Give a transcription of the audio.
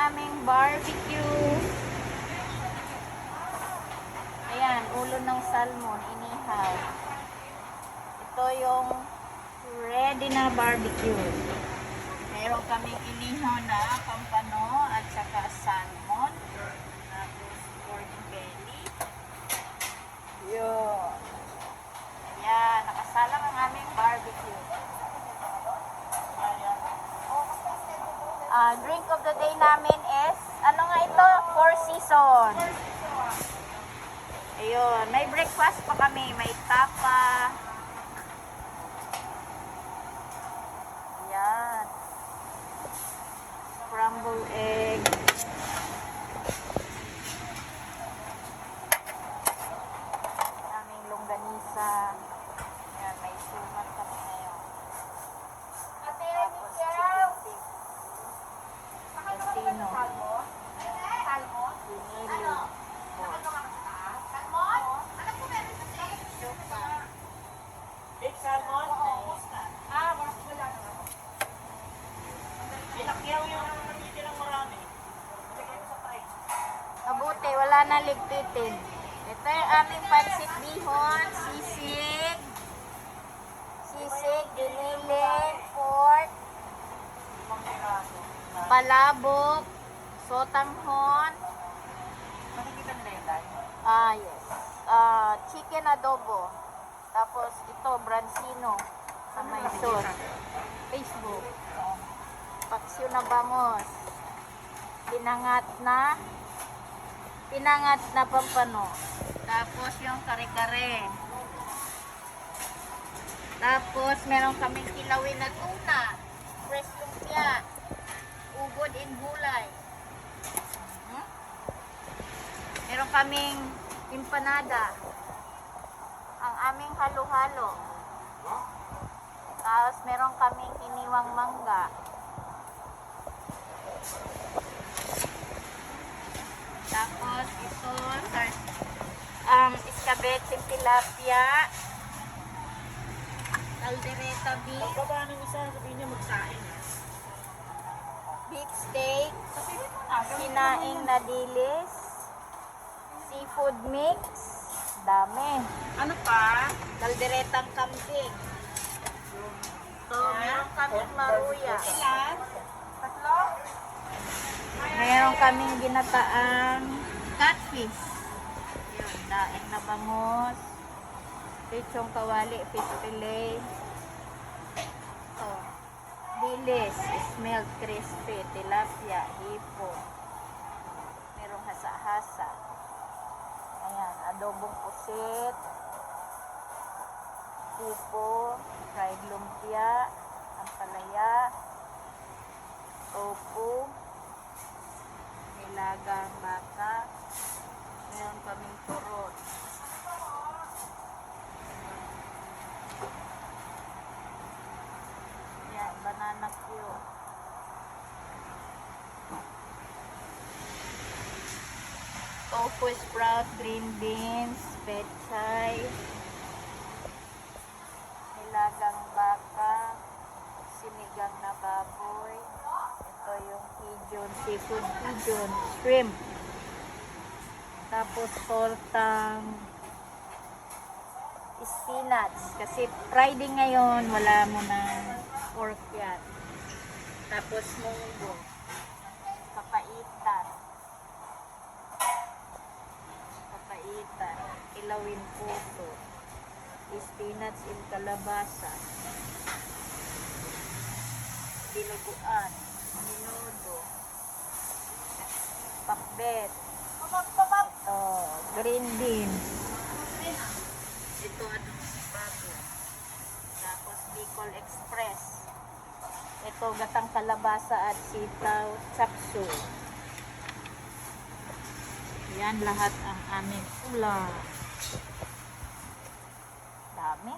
aming barbecue. Ayan, ulo ng salmon, inihaw. Ito yung ready na barbecue. Meron kaming inihaw na pampano at saka salmon. Tapos pork belly. Yun. Ayan, nakasalang ang aming barbecue. Drink of the day namin is, ano nga ito? Four Seasons. Ayun, may breakfast pa kami. May tapa. Ayan. Scrambled egg. Aming longganisa. Ayan, may suman kami ngayon. Tapos chicken stick. Casino. Binili. Big salmon? Wala na. Ilakyaw yung natitirang marami. Ilagay mo sa fries. Mabuti, wala na ligpitin. Ito yung aming pansit bihon, sisig, giniling, pork, palabok, sotanghon, Makikita nila yung live. yes. Chicken adobo. Tapos ito, brancino sa may sauce. Facebook. Paksyo na bangos. Pinangat na pampano. Tapos yung kare-kare. Tapos meron kaming kilawin na tuna. Fresh lumpia. Ugod in gulay. Meron kaming empanada. Ang aming halo-halo. Tapos meron kaming iniwang mangga. Tapos ito, escabeche tilapia, caldereta beef, Pagbaba ng isa, sabihin niya magsain. beef steak, sinaing na dilis, seafood mix, dami, Ano pa? calderetang kambing. So, meron kaming maruya. Ilan? Tatlo? Meron kaming ginataang catfish. Yun, daing na bangos. Lechong kawali, fish fillet. Ito. Dilis, smelled crispy, tilapia, hipon. Merong hasa-hasa. Ayan, adobong pusit. Pupo, fried lumpia, ampalaya, tofu, nilagang baka, meron kaming turot. Yan, banana cue. Tofu sprout, green beans, pechay, nilagang baka, sinigang na baboy. Ito yung pigeon, seafood pigeon, shrimp. Tapos tortang spinach. Kasi Friday ngayon, wala mo ng pork yan. Tapos munggo. Papaitan. Ilawin puso. Spinach in kalabasa. Dinuguan. Minudo. Pakbet. Ito, green beans. Ito, bago. Tapos, Bicol Express. Ito, gatang kalabasa at sitaw, chapsu. Yan lahat ang aming ulam. Dami.